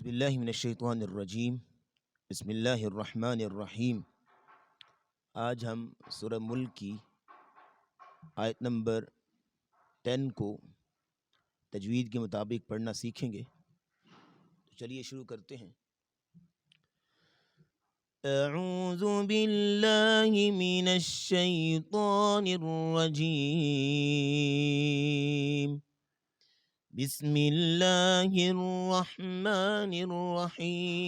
اعوذ باللہ من الشیطان الرجیم بسم اللہ الرحمن الرحیم۔ آج ہم سورہ ملک کی آیت نمبر 10 کو تجوید کے مطابق پڑھنا سیکھیں گے، تو چلیے شروع کرتے ہیں۔ اعوذ باللہ من الشیطان الرجیم بسم اللہ الرحمن الرحیم۔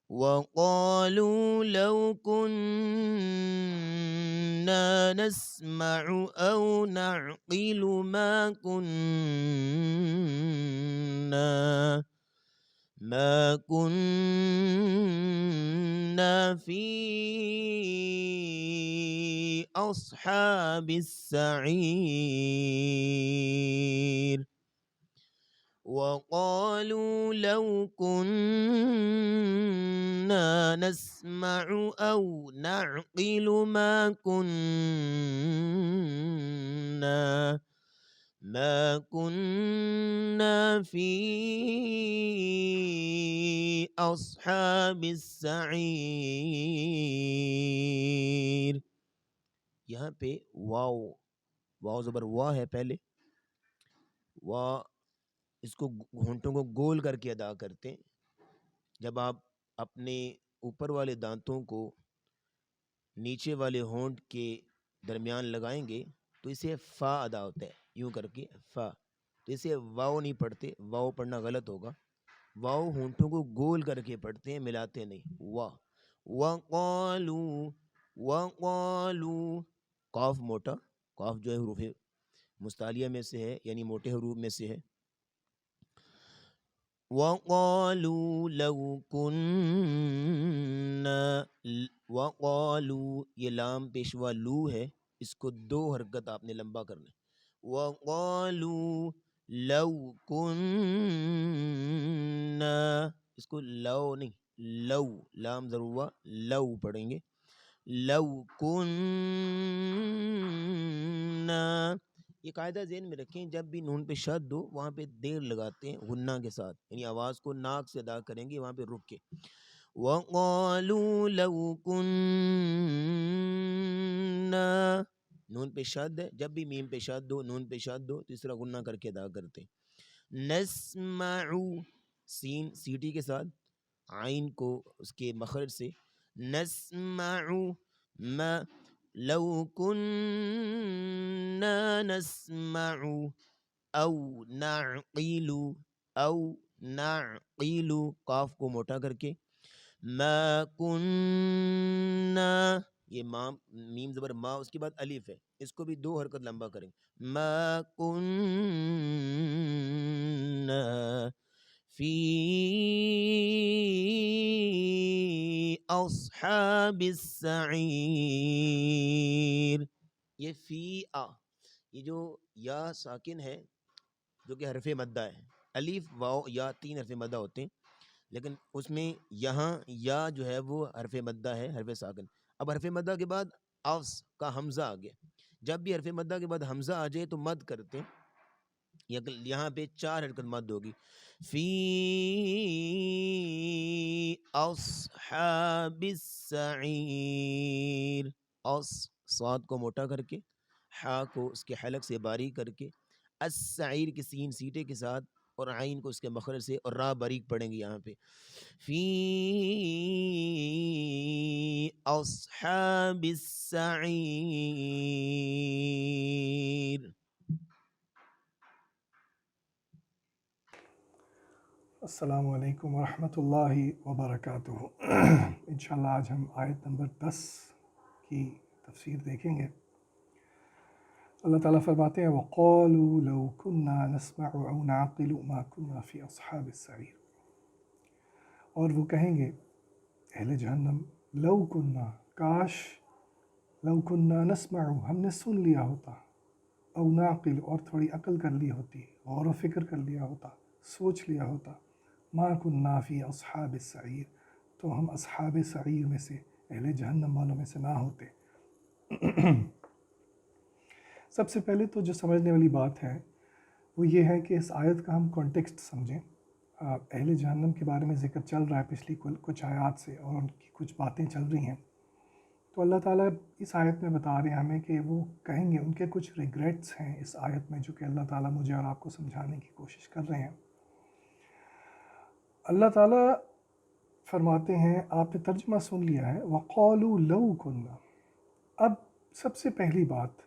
وقالوا لو كنا نسمع أو نعقل ما كنا في أصحاب السعير۔ وقالوا لو كنا نسمع أو نعقل ما كنا في أصحاب السعير۔ یہاں پہ واو زبر وا ہے پہلے، وا اس کو ہونٹوں کو گول کر کے ادا کرتے ہیں۔ جب آپ اپنے اوپر والے دانتوں کو نیچے والے ہونٹ کے درمیان لگائیں گے تو اسے فا ادا ہوتا ہے، یوں کر کے فا، تو اسے واو نہیں پڑھتے، واو پڑھنا غلط ہوگا۔ واو ہونٹوں کو گول کر کے پڑھتے ہیں، ملاتے نہیں۔ وقالو قاف موٹا، قاف جو ہے حروف مستعلیہ میں سے ہے، یعنی موٹے حروف میں سے ہے۔ وقالوا لو كنا، وقالوا یہ لام پیشوا لو ہے، اس کو دو حرکت آپ نے لمبا کرنا ہے۔ وقالوا لو كنا، اس کو لو نہیں، لو لام ضرور لو پڑھیں گے۔ لو كنا، یہ قاعدہ ذہن میں رکھیں، جب بھی نون پہ شد ہو وہاں پہ دیر لگاتے ہیں غنہ کے ساتھ، یعنی آواز کو ناک سے ادا کریں گے وہاں پہ رک کے۔ وَقَالُوا لَوْ كُنَّا، نون پہ شد ہے، جب بھی میم پہ شد ہو، نون پہ شد ہو تو اس طرح غنہ کر کے ادا کرتے ہیں۔ نسمعو، سین سیٹی کے ساتھ، عین کو اس کے مخرج سے، نسمعو ما لو كنا نسمع او نعقل، قاف کو موٹا کر کے، ما كنا، یہ میم زبر ما، اس کے بعد الف ہے، اس کو بھی دو حرکت لمبا کریں، ما كنا فی اصحاب السعیر۔ یہ فی آ، یہ جو یا ساکن ہے جو کہ حرف مدہ ہے، الف واو یا تین حرف مدہ ہوتے ہیں، لیکن اس میں یہاں یا جو ہے وہ حرف مدہ ہے، حرف ساکن۔ اب حرف مدہ کے بعد اوس کا حمزہ آ گیا، جب بھی حرف مدہ کے بعد حمزہ آ جائے تو مد کرتے ہیں، یہاں پہ چار حرکت مد ہوگی۔ فی اصحاب السعیر، صاد کو موٹا کر کے، حا کو اس کے حلق سے باریک کر کے، السعیر کی سین سیٹے کے ساتھ اور عین کو اس کے مخرج سے، اور را باریک پڑھیں گے یہاں پہ۔ فی اصحاب السعیر۔ السلام علیکم ورحمۃ اللہ وبرکاتہ۔ انشاءاللہ آج ہم آیت نمبر 10 کی تفسیر دیکھیں گے۔ اللہ تعالیٰ فرماتے ہیں وَقَالُوا لَوْ كُنَّا نَسْمَعُ أَوْ نَعْقِلُ مَا كُنَّا فِي أَصْحَابِ السَّعِيرِ، اور وہ کہیں گے اہل جہنم، لو کننا، کاش، لو کننا نسمع، ہم نے سن لیا ہوتا، او نعقل، اور تھوڑی عقل کر لی ہوتی، غور و فکر کر لیا ہوتا، سوچ لیا ہوتا، ما کننا فی اصحاب السعیر، تو ہم اصحاب سعیر میں سے، اہل جہنم والوں میں سے نہ ہوتے۔ سب سے پہلے تو جو سمجھنے والی بات ہے وہ یہ ہے کہ اس آیت کا ہم کانٹیکسٹ سمجھیں. اہل جہنم کے بارے میں ذکر چل رہا ہے پچھلی کچھ آیات سے، اور ان کی کچھ باتیں چل رہی ہیں. تو اللہ تعالیٰ اس آیت میں بتا رہے ہیں ہمیں کہ وہ کہیں گے، ان کے کچھ ریگریٹس ہیں اس آیت میں جو کہ اللہ تعالیٰ مجھے اور آپ کو سمجھانے کی کوشش کر رہے ہیں. اللہ تعالیٰ فرماتے ہیں، آپ نے ترجمہ سن لیا ہے، وَقَالُوا لَوْ كُنَّا. اب سب سے پہلی بات،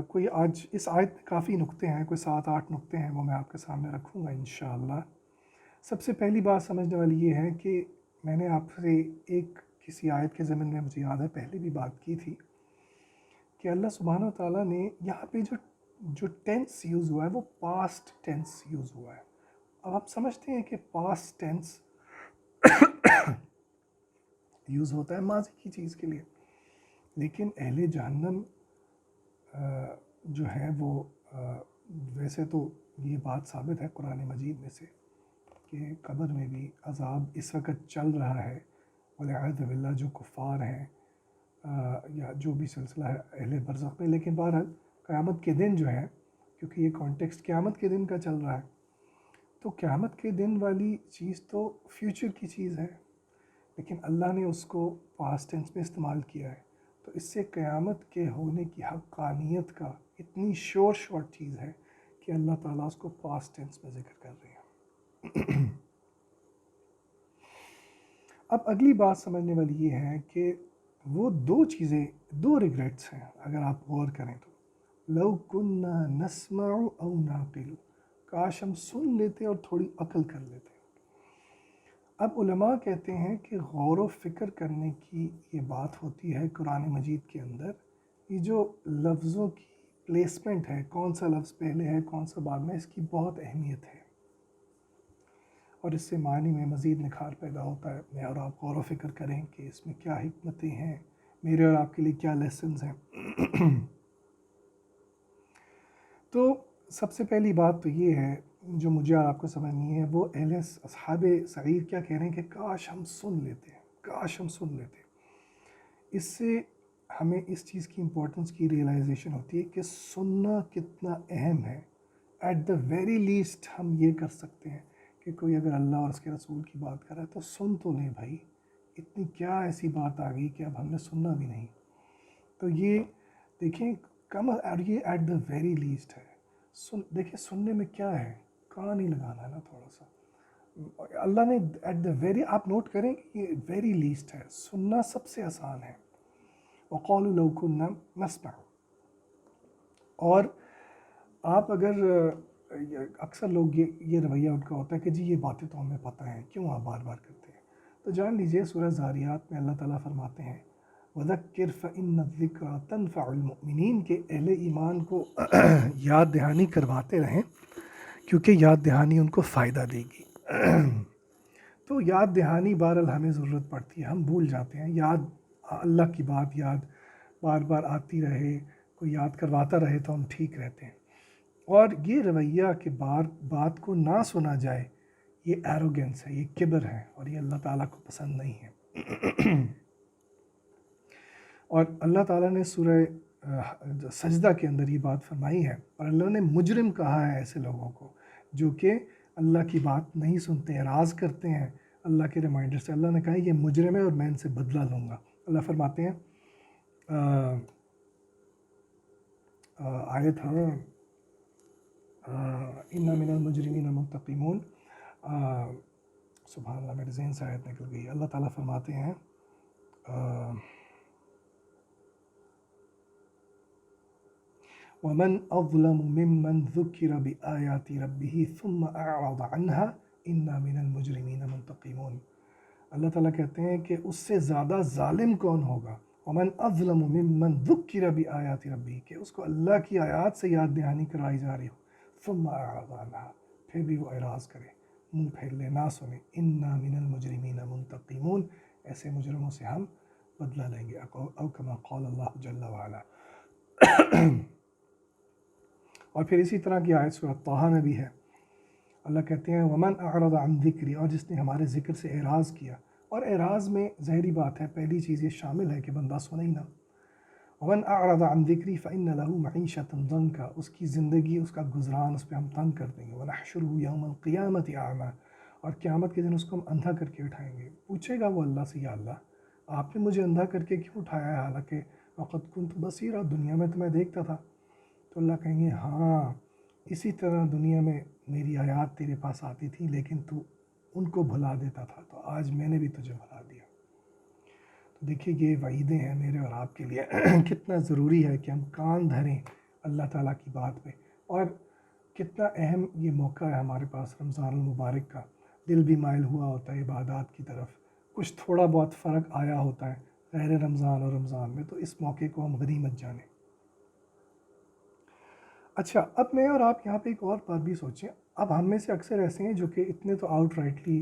کوئی آج اس آیت میں کافی نقطے ہیں، کوئی 7-8 نقطے ہیں، وہ میں آپ کے سامنے رکھوں گا انشاءاللہ. سب سے پہلی بات سمجھنے والی یہ ہے کہ میں نے آپ سے ایک کسی آیت کے ضمن میں، مجھے یاد ہے پہلے بھی بات کی تھی، کہ اللہ سبحانہ و تعالیٰ نے یہاں پہ جو ٹینس یوز ہوا ہے وہ پاسٹ ٹینس یوز ہوا ہے. اب آپ سمجھتے ہیں کہ پاسٹ ٹینس یوز ہوتا ہے ماضی کی چیز کے لیے، لیکن اہل جہنم جو ہے وہ ویسے تو یہ بات ثابت ہے قرآن مجید میں سے کہ قبر میں بھی عذاب اس وقت چل رہا ہے، والعیاذ باللہ جو کفار ہیں یا جو بھی سلسلہ ہے اہل برزخ میں. لیکن بہرحال قیامت کے دن جو ہے، کیونکہ یہ کانٹیکسٹ قیامت کے دن کا چل رہا ہے، تو قیامت کے دن والی چیز تو فیوچر کی چیز ہے، لیکن اللہ نے اس کو پاسٹ ٹینس میں استعمال کیا ہے. تو اس سے قیامت کے ہونے کی حقانیت کا اتنی شور چیز ہے کہ اللہ تعالیٰ اس کو پاسٹ ٹینس میں ذکر کر رہے ہیں. اب اگلی بات سمجھنے والی یہ ہے کہ وہ دو چیزیں، دو ریگریٹس ہیں اگر آپ غور کریں تو. لو کننا نسمع او نعقل، کاش ہم سن لیتے اور تھوڑی عقل کر لیتے. اب علماء کہتے ہیں کہ غور و فکر کرنے کی یہ بات ہوتی ہے قرآن مجید کے اندر. یہ جو لفظوں کی پلیسمنٹ ہے، کون سا لفظ پہلے ہے کون سا بعد میں، اس کی بہت اہمیت ہے، اور اس سے معنی میں مزید نکھار پیدا ہوتا ہے. میں اور آپ غور و فکر کریں کہ اس میں کیا حکمتیں ہیں، میرے اور آپ کے لیے کیا لیسنز ہیں. تو سب سے پہلی بات تو یہ ہے جو مجھے اور آپ کو سمجھنی ہے، وہ اصحاب سعیر کیا کہہ رہے ہیں کہ کاش ہم سن لیتے، کاش ہم سن لیتے. اس سے ہمیں اس چیز کی امپورٹنس کی ریئلائزیشن ہوتی ہے کہ سننا کتنا اہم ہے. ایٹ دا ویری لیسٹ ہم یہ کر سکتے ہیں کہ کوئی اگر اللہ اور اس کے رسول کی بات کر رہا ہے تو سن تو لیں بھائی، اتنی کیا ایسی بات آ گئی کہ اب ہم نے سننا بھی نہیں. تو یہ دیکھیں اور یہ ایٹ دا ویری لیسٹ ہے. دیکھیں سننے میں کیا ہے، کان ہی لگانا ہے نا تھوڑا سا. اللہ نے ایٹ دا ویری، آپ نوٹ کریں کہ یہ ویری لیسٹ ہے، سننا سب سے آسان ہے. وَقَالُوا لَوْ كُنَّا نَسْمَعُ. اور آپ اگر اکثر لوگ یہ رویہ ان کا ہوتا ہے کہ جی یہ باتیں تو ہمیں پتہ ہیں، کیوں آپ بار بار کرتے ہیں. تو جان لیجئے سورہ زاریات میں اللہ تعالیٰ فرماتے ہیں وَذَكِّرْ فَإِنَّ الذِّكْرَىٰ تَنفَعُ الْمُؤْمِنِينَ، کہ اہل ایمان کو یاد دہانی کرواتے رہیں کیونکہ یاد دہانی ان کو فائدہ دے گی. تو یاد دہانی بہرحال ہمیں ضرورت پڑتی ہے، ہم بھول جاتے ہیں. یاد اللہ کی بات یاد بار بار آتی رہے، کوئی یاد کرواتا رہے تو ہم ٹھیک رہتے ہیں. اور یہ رویہ کہ بات کو نہ سنا جائے، یہ ایروگنس ہے، یہ کبر ہے، اور یہ اللہ تعالیٰ کو پسند نہیں ہے. اور اللہ تعالیٰ نے سورہ سجدہ کے اندر یہ بات فرمائی ہے، اور اللہ نے مجرم کہا ہے ایسے لوگوں کو جو کہ اللہ کی بات نہیں سنتے، اعراض کرتے ہیں اللہ کے ریمائنڈر سے. اللہ نے کہا یہ مجرم ہے اور میں ان سے بدلہ لوں گا. اللہ فرماتے ہیں آیت ہے اِنَّ مِنَ الْمُجْرِمِينَ مُنْتَقِمُونَ. سبحان اللہ، میرے ذہن سے آیت نکل گئی. اللہ تعالیٰ فرماتے ہیں وَمَنْ أَظْلَمُ مِمَّنْ ذُكِّرَ بِآيَاتِ رَبِّهِ ثُمَّ أَعْرَضَ عَنْهَا إِنَّا مِنَ الْمُجْرِمِينَ مُنْتَقِمُونَ. اللہ تعالیٰ کہتے ہیں کہ اس سے زیادہ ظالم کون ہوگا. وَمَنْ أَظْلَمُ مِمَّنْ ذُكِّرَ بِآيَاتِ رَبِّهِ، کہ اس کو اللہ کی آیات سے یاد دہانی کروائی جا رہی ہو. ثُمَّ أَعْرَضَ عَنْهَا، پھر بھی وہ اعراض کرے، منہ پھیر لے، نہ سنے. إِنَّا مِنَ الْمُجْرِمِينَ مُنْتَقِمُونَ، ایسے مجرموں سے ہم بدلہ لیں گے. او کما قال اللہ جل وعلا. اور پھر اسی طرح کی آیت سورہ طٰہٰ میں بھی ہے. اللہ کہتے ہیں وَمَنْ أَعْرَضَ عَنْ ذِكْرِي، اور جس نے ہمارے ذکر سے اعراض کیا. اور اعراض میں ظاہری بات ہے، پہلی چیز یہ شامل ہے کہ بندہ سنے ہی نہ. ومن اعرض عن ذکری فإن له معیشۃ ضنکا، اس کی زندگی، اس کا گزران اس پہ ہم تنگ کر دیں گے. ونحشره یوم القیامۃ اعمی، اور قیامت کے دن اس کو ہم اندھا کر کے اٹھائیں گے. پوچھے گا وہ اللہ سے، یا اللہ آپ نے مجھے اندھا کر کے کیوں اٹھایا ہے، حالانکہ وقد کنت بصیرا، دنیا میں تو میں دیکھتا تھا. تو اللہ کہیں گے ہاں اسی طرح دنیا میں میری آیات تیرے پاس آتی تھی لیکن تو ان کو بھلا دیتا تھا، تو آج میں نے بھی تجھے بھلا دیا. تو دیکھیے یہ وعیدیں ہیں میرے اور آپ کے لیے. کتنا ضروری ہے کہ ہم کان دھریں اللہ تعالیٰ کی بات پہ، اور کتنا اہم یہ موقع ہے ہمارے پاس رمضان المبارک کا. دل بھی مائل ہوا ہوتا ہے عبادات کی طرف، کچھ تھوڑا بہت فرق آیا ہوتا ہے غیر رمضان اور رمضان میں، تو اس موقع کو ہم غنیمت جانیں. اچھا، اب میں اور آپ یہاں پہ ایک اور بات بھی سوچیں. اب ہم میں سے اکثر ایسے ہیں جو کہ اتنے تو آؤٹ رائٹلی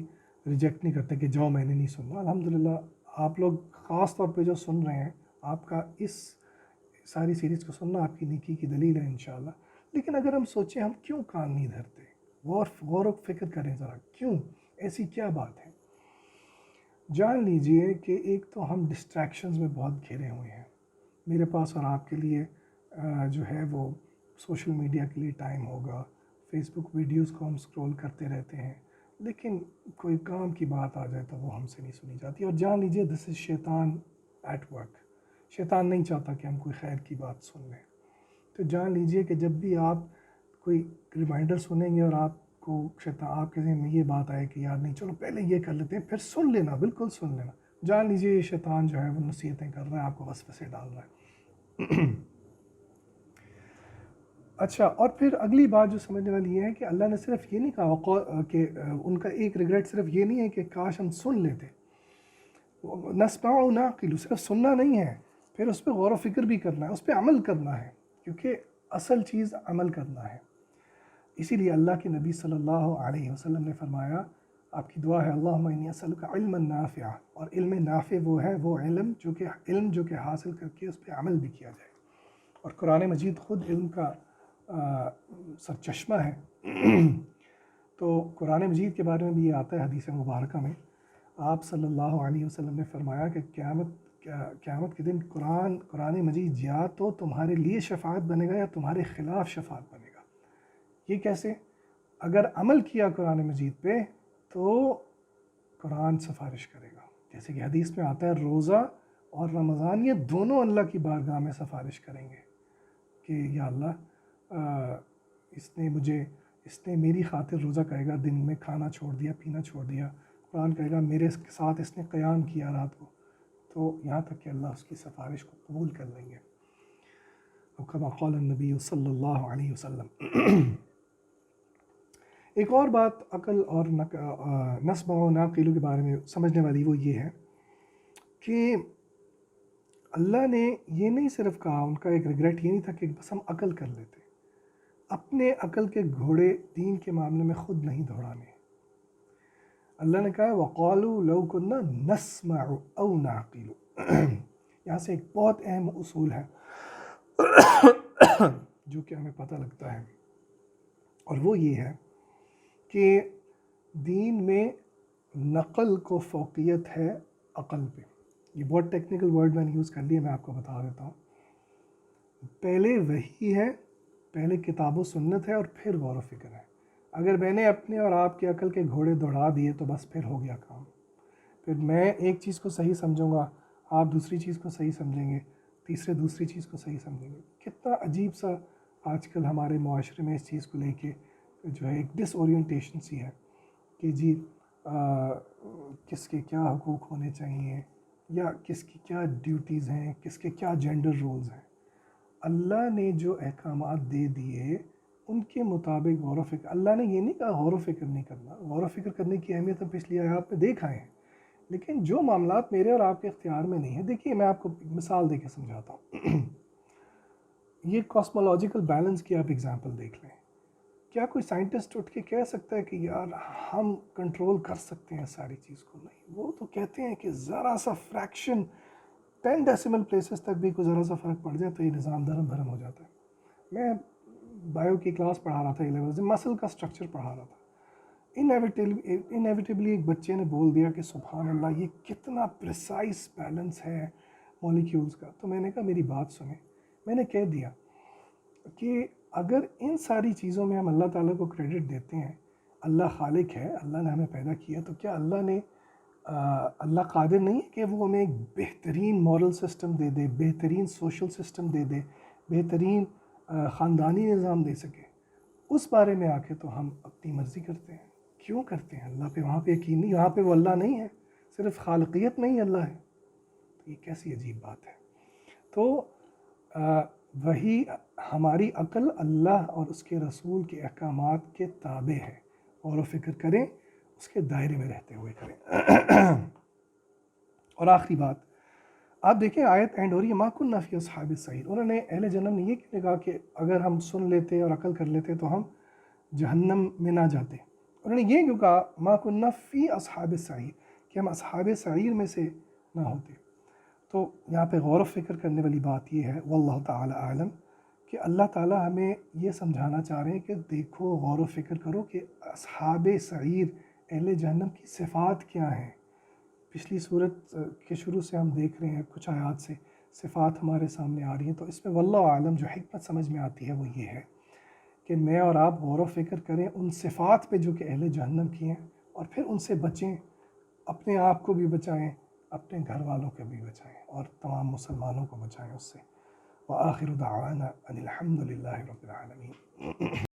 ریجیکٹ نہیں کرتے کہ جاؤ میں نے نہیں سننا. الحمدللہ آپ لوگ خاص طور پہ جو سن رہے ہیں، آپ کا اس ساری سیریز کو سننا آپ کی نیکی کی دلیل ہے انشاءاللہ. لیکن اگر ہم سوچیں ہم کیوں کان نہیں دھرتے، غور و فکر کریں ذرا، کیوں، ایسی کیا بات ہے؟ جان لیجئے کہ ایک تو ہم ڈسٹریکشنز میں بہت گھرے ہوئے ہیں. میرے پاس اور آپ کے لیے جو ہے وہ سوشل میڈیا کے لیے ٹائم ہوگا، فیس بک ویڈیوز کو ہم سکرول کرتے رہتے ہیں، لیکن کوئی کام کی بات آ جائے تو وہ ہم سے نہیں سنی جاتی. اور جان لیجئے دس از شیطان ایٹ ورک. شیطان نہیں چاہتا کہ ہم کوئی خیر کی بات سن لیں. تو جان لیجئے کہ جب بھی آپ کوئی ریمائنڈر سنیں گے اور آپ کو شیطان آپ کے ذہن میں یہ بات آئے کہ یار نہیں چلو پہلے یہ کر لیتے ہیں پھر سن لینا، بالکل سن لینا، جان لیجئے یہ شیطان جو ہے وہ نصیحتیں کر رہا ہے، آپ کو وسوسے ڈال رہا ہے. اچھا، اور پھر اگلی بات جو سمجھنے والی یہ ہے کہ اللہ نے صرف یہ نہیں کہا کہ ان کا ایک ریگریٹ صرف یہ نہیں ہے کہ کاش ہم سن لیتے. نسمع و نعقل، صرف سننا نہیں ہے، پھر اس پہ غور و فکر بھی کرنا ہے، اس پہ عمل کرنا ہے، کیونکہ اصل چیز عمل کرنا ہے. اسی لیے اللہ کے نبی صلی اللہ علیہ وسلم نے فرمایا، آپ کی دعا ہے اللہم انی اسألک علما نافعا، اور علم نافع وہ ہے وہ علم جو کہ حاصل کر کے اس پہ عمل بھی کیا جائے. اور قرآن مجید خود علم کا سرچشمہ ہے. تو قرآن مجید کے بارے میں بھی یہ آتا ہے حدیث مبارکہ میں، آپ صلی اللہ علیہ وسلم نے فرمایا کہ قیامت کے دن قرآن مجید یا تو تمہارے لیے شفاعت بنے گا یا تمہارے خلاف شفاعت بنے گا. یہ کیسے؟ اگر عمل کیا قرآن مجید پہ تو قرآن سفارش کرے گا. جیسے کہ حدیث میں آتا ہے روزہ اور رمضان یہ دونوں اللہ کی بارگاہ میں سفارش کریں گے کہ یا اللہ اس نے میری خاطر روزہ کرے گا، دن میں کھانا چھوڑ دیا، پینا چھوڑ دیا. قرآن کہے گا میرے ساتھ اس نے قیام کیا رات کو، تو یہاں تک کہ اللہ اس کی سفارش کو قبول کر لیں گے. کما قال النبی صلی اللہ علیہ وسلم. ایک اور بات عقل اور نسمع و ناقل کے بارے میں سمجھنے والی وہ یہ ہے کہ اللہ نے یہ نہیں صرف کہا، ان کا ایک ریگریٹ یہ نہیں تھا کہ بس ہم عقل کر لیتے. اپنے عقل کے گھوڑے دین کے معاملے میں خود نہیں دوڑانے. اللہ نے کہا وَقَالُوا لَوْ كُنَّا نَسْمَعُ أَوْ نَعْقِلُ. یہاں سے ایک بہت اہم اصول ہے جو کہ ہمیں پتہ لگتا ہے، اور وہ یہ ہے کہ دین میں نقل کو فوقیت ہے عقل پہ. یہ بہت ٹیکنیکل ورڈ میں نے یوز کر لیا، میں آپ کو بتا دیتا ہوں. پہلے وحی ہے، پہلے کتاب و سنت ہے، اور پھر غور و فکر ہے. اگر میں نے اپنے اور آپ کے عقل کے گھوڑے دوڑا دیے تو بس پھر ہو گیا کام. پھر میں ایک چیز کو صحیح سمجھوں گا، آپ دوسری چیز کو صحیح سمجھیں گے، تیسرے دوسری چیز کو صحیح سمجھیں گے. کتنا عجیب سا آج کل ہمارے معاشرے میں اس چیز کو لے کے جو ہے ایک ڈس اورینٹیشن سی ہے کہ جی کس کے کیا حقوق ہونے چاہیے، یا کس کی کیا ڈیوٹیز ہیں، کس کے کیا جینڈر رولز ہیں. اللہ نے جو احکامات دے دیے ان کے مطابق غور و فکر. اللہ نے یہ نہیں کہا غور و فکر نہیں کرنا، غور و فکر کرنے کی اہمیت ہم پچھلی آیات میں دیکھ آئے ہیں. لیکن جو معاملات میرے اور آپ کے اختیار میں نہیں ہیں، دیکھیے میں آپ کو مثال دے کے سمجھاتا ہوں. یہ کاسمولوجیکل بیلنس کی آپ اگزامپل دیکھ لیں. کیا کوئی سائنٹسٹ اٹھ کے کہہ سکتا ہے کہ یار ہم کنٹرول کر سکتے ہیں ساری چیز کو؟ نہیں. وہ تو کہتے ہیں کہ ذرا سا فریکشن 10 ڈیسیمل پلیسز تک بھی کوئی ذرا سا فرق پڑ جائے تو یہ نظام دھرم بھرم ہو جاتا ہے. میں بایو کی کلاس پڑھا رہا تھا 11 مسل کا سٹرکچر پڑھا رہا تھا. انیویٹیبلی ایک بچے نے بول دیا کہ سبحان اللہ یہ کتنا پریسائز بیلنس ہے مالیکیولز کا. تو میں نے کہا میری بات سنیں. میں نے کہہ دیا کہ اگر ان ساری چیزوں میں ہم اللہ تعالیٰ کو کریڈٹ دیتے ہیں، اللہ خالق ہے، اللہ نے ہمیں پیدا کیا، تو کیا اللہ قادر نہیں ہے کہ وہ ہمیں ایک بہترین مورل سسٹم دے دے، بہترین سوشل سسٹم دے دے، بہترین خاندانی نظام دے سکے؟ اس بارے میں آ کے تو ہم اپنی مرضی کرتے ہیں. کیوں کرتے ہیں؟ اللہ پہ وہاں پہ یقین نہیں، وہاں پہ وہ اللہ نہیں ہے، صرف خالقیت میں ہی اللہ ہے. یہ کیسی عجیب بات ہے. تو وہی ہماری عقل اللہ اور اس کے رسول کے احکامات کے تابع ہے. غور و فکر کریں، اس کے دائرے میں رہتے ہوئے کریں. اور آخری بات، آپ دیکھیں آیت اینڈ ہو رہی ہے ما کنا فی اصحاب السعیر. انہوں نے اہل جہنم نے یہ کیوں کہا کہ اگر ہم سن لیتے اور عقل کر لیتے تو ہم جہنم میں نہ جاتے؟ انہوں نے یہ کیوں کہا ما کنا فی اصحاب السعیر، کہ ہم اصحاب سعیر میں سے نہ ہوتے؟ تو یہاں پہ غور و فکر کرنے والی بات یہ ہے، واللہ تعالی اعلم، کہ اللہ تعالیٰ ہمیں یہ سمجھانا چاہ رہے ہیں کہ دیکھو، غور و فکر کرو کہ اصحاب سعیر، اہل جہنم کی صفات کیا ہیں. پچھلی صورت کے شروع سے ہم دیکھ رہے ہیں، کچھ آیات سے صفات ہمارے سامنے آ رہی ہیں. تو اس میں واللہ عالم جو حکمت سمجھ میں آتی ہے وہ یہ ہے کہ میں اور آپ غور و فکر کریں ان صفات پہ جو کہ اہل جہنم کی ہیں، اور پھر ان سے بچیں، اپنے آپ کو بھی بچائیں، اپنے گھر والوں کو بھی بچائیں، اور تمام مسلمانوں کو بچائیں اس سے. وآخر دعوانا ان الحمد للہ رب العالمین.